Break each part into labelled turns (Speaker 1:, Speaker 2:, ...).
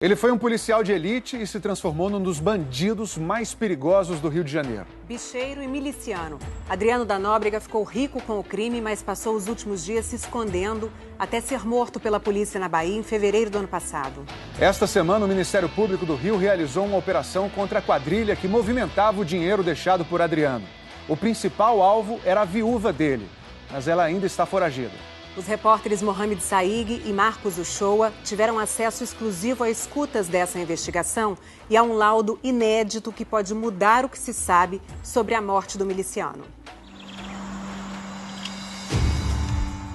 Speaker 1: Ele foi um policial de elite e se transformou num dos bandidos mais perigosos do Rio de Janeiro.
Speaker 2: Bicheiro e miliciano. Adriano da Nóbrega ficou rico com o crime, mas passou os últimos dias se escondendo até ser morto pela polícia na Bahia em fevereiro do ano passado.
Speaker 1: Esta semana, o Ministério Público do Rio realizou uma operação contra a quadrilha que movimentava o dinheiro deixado por Adriano. O principal alvo era a viúva dele, mas ela ainda está foragida.
Speaker 2: Os repórteres Mohamed Saig e Marcos Uchoa tiveram acesso exclusivo a escutas dessa investigação e a um laudo inédito que pode mudar o que se sabe sobre a morte do miliciano.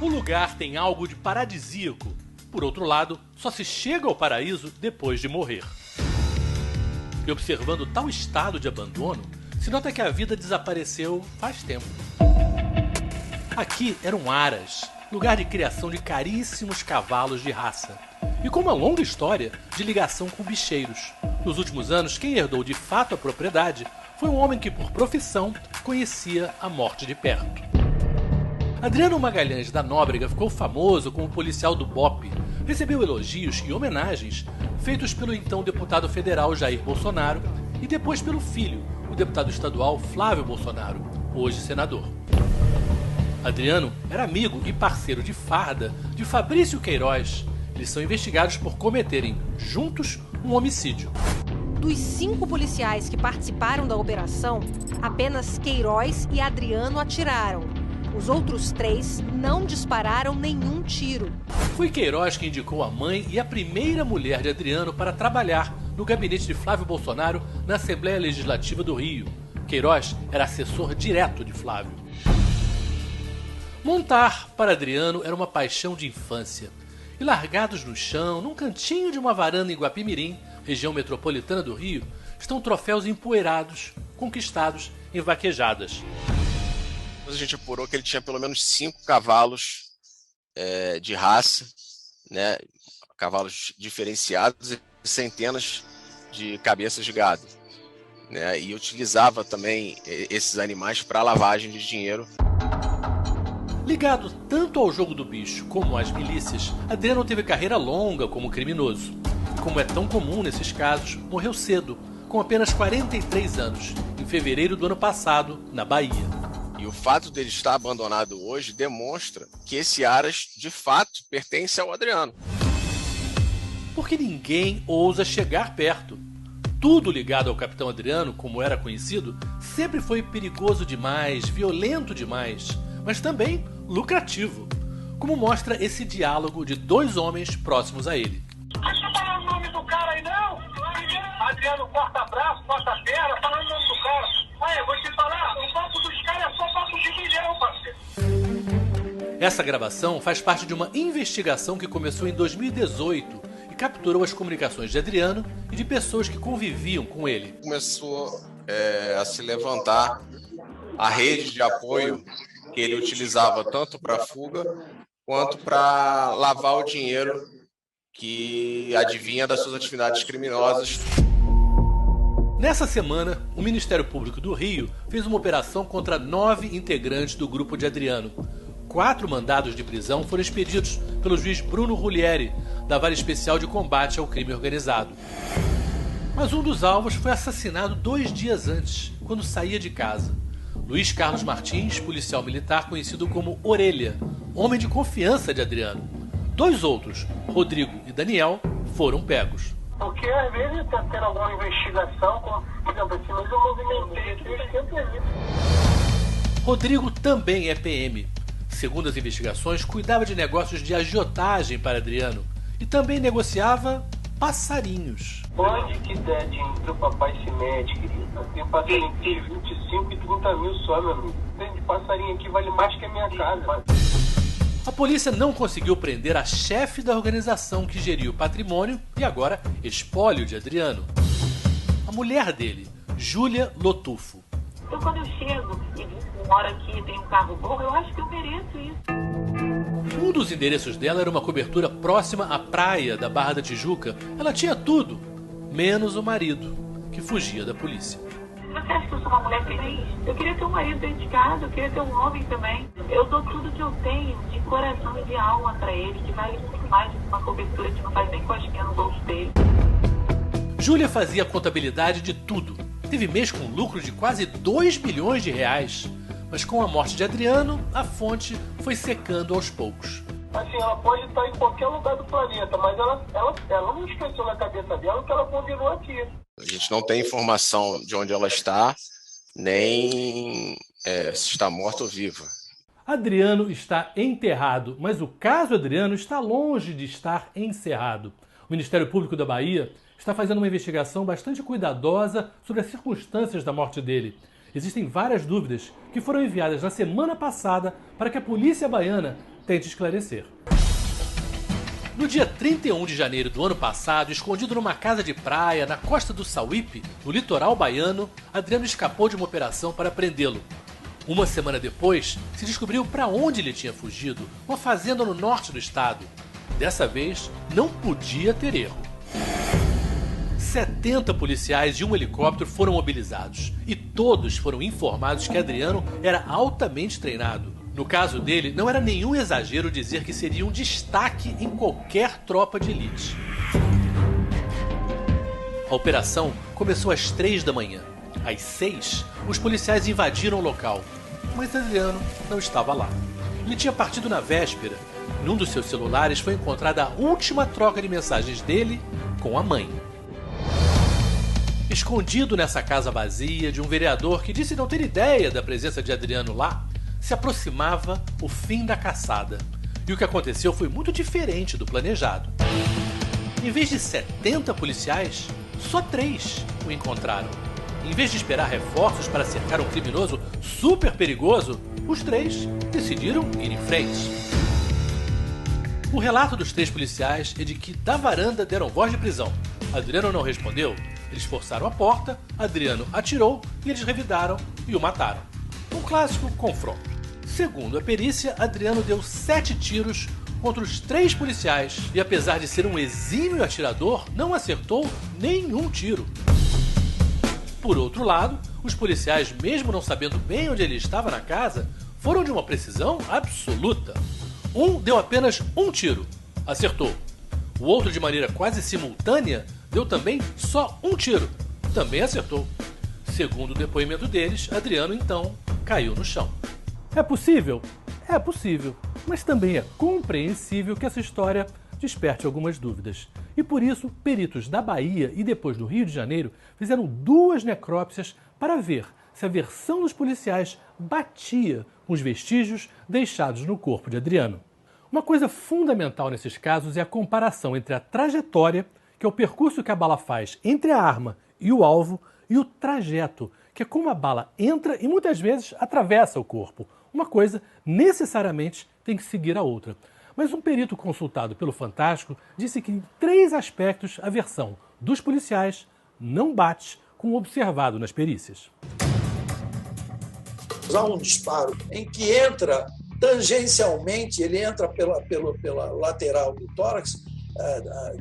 Speaker 3: O lugar tem algo de paradisíaco. Por outro lado, só se chega ao paraíso depois de morrer. E observando tal estado de abandono, se nota que a vida desapareceu faz tempo. Aqui eram Aras, lugar de criação de caríssimos cavalos de raça, e com uma longa história de ligação com bicheiros. Nos últimos anos, quem herdou de fato a propriedade foi um homem que, por profissão, conhecia a morte de perto. Adriano Magalhães da Nóbrega ficou famoso como policial do BOPE, recebeu elogios e homenagens feitos pelo então deputado federal Jair Bolsonaro e depois pelo filho, o deputado estadual Flávio Bolsonaro, hoje senador. Adriano era amigo e parceiro de farda de Fabrício Queiroz. Eles são investigados por cometerem, juntos, um homicídio.
Speaker 4: Dos 5 policiais que participaram da operação, apenas Queiroz e Adriano atiraram. Os outros 3 não dispararam nenhum tiro.
Speaker 3: Foi Queiroz que indicou a mãe e a primeira mulher de Adriano para trabalhar no gabinete de Flávio Bolsonaro na Assembleia Legislativa do Rio. Queiroz era assessor direto de Flávio. Montar, para Adriano, era uma paixão de infância. E largados no chão, num cantinho de uma varanda em Guapimirim, região metropolitana do Rio, estão troféus empoeirados, conquistados em vaquejadas.
Speaker 5: A gente apurou que ele tinha pelo menos 5 cavalos de raça, né, cavalos diferenciados e centenas de cabeças de gado, né, e utilizava também esses animais para lavagem de dinheiro.
Speaker 3: Ligado tanto ao jogo do bicho como às milícias, Adriano teve carreira longa como criminoso. E como é tão comum nesses casos, morreu cedo, com apenas 43 anos, em fevereiro do ano passado, na Bahia.
Speaker 5: E o fato dele estar abandonado hoje demonstra que esse Aras, de fato, pertence ao Adriano.
Speaker 3: Porque ninguém ousa chegar perto. Tudo ligado ao Capitão Adriano, como era conhecido, sempre foi perigoso demais, violento demais, mas também lucrativo, como mostra esse diálogo de 2 homens próximos a ele.
Speaker 6: Deixa eu falar o nome do cara aí, não? Adriano corta braço, corta perna, fala o nome do cara. Aí, eu vou te falar, o papo dos caras é só papo de milhão, parceiro.
Speaker 3: Essa gravação faz parte de uma investigação que começou em 2018 e capturou as comunicações de Adriano e de pessoas que conviviam com ele.
Speaker 5: Começou a se levantar a rede de apoio que ele utilizava tanto para fuga quanto para lavar o dinheiro que advinha das suas atividades criminosas.
Speaker 3: Nessa semana, o Ministério Público do Rio fez uma operação contra 9 integrantes do grupo de Adriano. 4 mandados de prisão foram expedidos pelo juiz Bruno Rulieri, da Vara Especial de Combate ao Crime Organizado. Mas um dos alvos foi assassinado 2 dias antes, quando saía de casa. Luiz Carlos Martins, policial militar conhecido como Orelha, homem de confiança de Adriano. 2 outros, Rodrigo e Daniel, foram pegos.
Speaker 6: Porque às vezes está tendo alguma investigação, por exemplo, esse mês eu movimentei,
Speaker 3: Rodrigo também é PM. Segundo as investigações, cuidava de negócios de agiotagem para Adriano e também negociava passarinhos.
Speaker 6: Onde que der dinheiro, o papai se mete, querido. Tem passarinho aqui, 25 e 30 mil só, meu amigo. Tem de passarinho aqui, vale mais que a minha casa.
Speaker 3: A polícia não conseguiu prender a chefe da organização que geria o patrimônio e agora espólio de Adriano. A mulher dele, Júlia Lotufo.
Speaker 7: Então quando eu chego e moro aqui e tenho um carro bom, eu acho que eu mereço isso.
Speaker 3: Um dos endereços dela era uma cobertura próxima à praia da Barra da Tijuca. Ela tinha tudo, menos o marido, que fugia da polícia.
Speaker 7: Você acha que eu sou uma mulher feliz? Eu queria ter um marido dentro de casa, eu queria ter um homem também. Eu dou tudo que eu tenho de coração e de alma para ele, que vale muito mais do que uma cobertura que não faz nem cosquinha no bolso dele.
Speaker 3: Júlia fazia a contabilidade de tudo. Teve mês com lucro de quase 2 milhões de reais. Mas com a morte de Adriano, a fonte foi secando aos poucos.
Speaker 6: Assim, ela pode estar em qualquer lugar do planeta, mas ela não esqueceu na cabeça dela que ela continua aqui.
Speaker 5: A gente não tem informação de onde ela está, nem se está morta ou viva.
Speaker 3: Adriano está enterrado, mas o caso Adriano está longe de estar encerrado. O Ministério Público da Bahia está fazendo uma investigação bastante cuidadosa sobre as circunstâncias da morte dele. Existem várias dúvidas que foram enviadas na semana passada para que a polícia baiana tente esclarecer. No dia 31 de janeiro do ano passado, escondido numa casa de praia na costa do Sauípe, no litoral baiano, Adriano escapou de uma operação para prendê-lo. Uma semana depois, se descobriu para onde ele tinha fugido, uma fazenda no norte do estado. Dessa vez, não podia ter erro. 70 policiais e um helicóptero foram mobilizados e todos foram informados que Adriano era altamente treinado. No caso dele, não era nenhum exagero dizer que seria um destaque em qualquer tropa de elite. A operação começou às 3 da manhã. Às 6, os policiais invadiram o local, mas Adriano não estava lá. Ele tinha partido na véspera. Em um dos seus celulares foi encontrada a última troca de mensagens dele com a mãe. Escondido nessa casa vazia de um vereador que disse não ter ideia da presença de Adriano lá, se aproximava o fim da caçada. E o que aconteceu foi muito diferente do planejado. Em vez de 70 policiais, só 3 o encontraram. Em vez de esperar reforços para cercar um criminoso super perigoso, os 3 decidiram ir em frente. O relato dos 3 policiais é de que da varanda deram voz de prisão. Adriano não respondeu, eles forçaram a porta, Adriano atirou e eles revidaram e o mataram. Um clássico confronto. Segundo a perícia, Adriano deu 7 tiros contra os 3 policiais e, apesar de ser um exímio atirador, não acertou nenhum tiro. Por outro lado, os policiais, mesmo não sabendo bem onde ele estava na casa, foram de uma precisão absoluta. Um deu apenas um tiro, acertou. O outro, de maneira quase simultânea, deu também só um tiro, também acertou. Segundo o depoimento deles, Adriano então caiu no chão. É possível? É possível, mas também é compreensível que essa história desperte algumas dúvidas. E por isso, peritos da Bahia e depois do Rio de Janeiro fizeram 2 necrópsias para ver se a versão dos policiais batia com os vestígios deixados no corpo de Adriano. Uma coisa fundamental nesses casos é a comparação entre a trajetória, que é o percurso que a bala faz entre a arma e o alvo, e o trajeto, que é como a bala entra e muitas vezes atravessa o corpo. Uma coisa necessariamente tem que seguir a outra. Mas um perito consultado pelo Fantástico disse que em 3 aspectos a versão dos policiais não bate com o observado nas perícias.
Speaker 8: Há um disparo em que entra tangencialmente, ele entra pela lateral do tórax,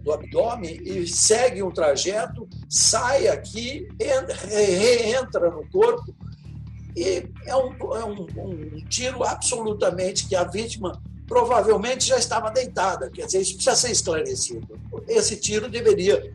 Speaker 8: do abdômen e segue um trajeto, sai aqui, reentra no corpo e é um tiro absolutamente que a vítima provavelmente já estava deitada. Quer dizer, isso precisa ser esclarecido. Esse tiro deveria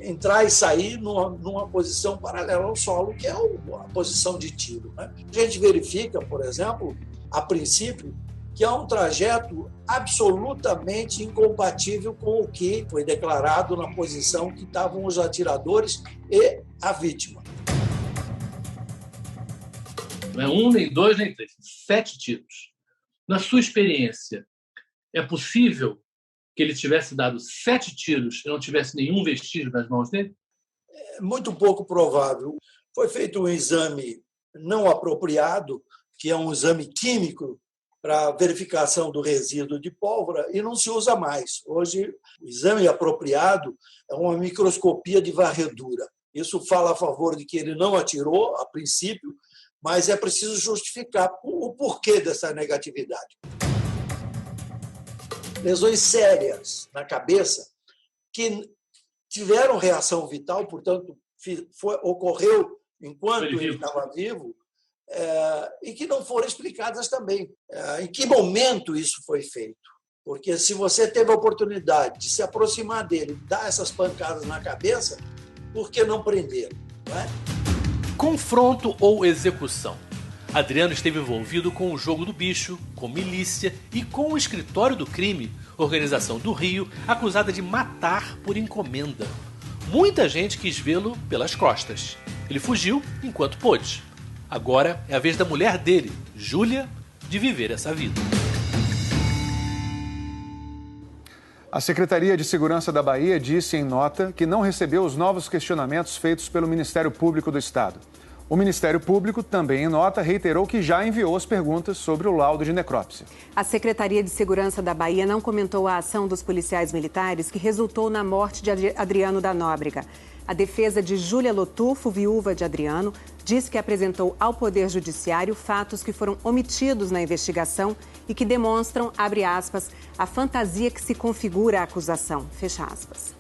Speaker 8: entrar e sair numa posição paralela ao solo, que é a posição de tiro, né? A gente verifica, por exemplo, a princípio, que é um trajeto absolutamente incompatível com o que foi declarado na posição que estavam os atiradores e a vítima.
Speaker 3: Não é 1, nem 2, nem 3, 7 tiros. Na sua experiência, é possível que ele tivesse dado 7 tiros e não tivesse nenhum vestígio nas mãos dele?
Speaker 8: É muito pouco provável. Foi feito um exame não apropriado, que é um exame químico para verificação do resíduo de pólvora, e não se usa mais. Hoje, o exame apropriado é uma microscopia de varredura. Isso fala a favor de que ele não atirou, a princípio, mas é preciso justificar o porquê dessa negatividade. Lesões sérias na cabeça que tiveram reação vital, portanto, ocorreu enquanto ele estava vivo, e que não foram explicadas também. Em que momento isso foi feito? Porque se você teve a oportunidade de se aproximar dele, dar essas pancadas na cabeça, por que não prendê-lo? Não é?
Speaker 3: Confronto ou execução? Adriano esteve envolvido com o Jogo do Bicho, com milícia e com o Escritório do Crime, organização do Rio, acusada de matar por encomenda. Muita gente quis vê-lo pelas costas. Ele fugiu enquanto pôde. Agora é a vez da mulher dele, Júlia, de viver essa vida.
Speaker 1: A Secretaria de Segurança da Bahia disse em nota que não recebeu os novos questionamentos feitos pelo Ministério Público do Estado. O Ministério Público, também em nota, reiterou que já enviou as perguntas sobre o laudo de necrópsia.
Speaker 2: A Secretaria de Segurança da Bahia não comentou a ação dos policiais militares que resultou na morte de Adriano da Nóbrega. A defesa de Júlia Lotufo, viúva de Adriano, diz que apresentou ao Poder Judiciário fatos que foram omitidos na investigação e que demonstram, abre aspas, a fantasia que se configura a acusação, fecha aspas.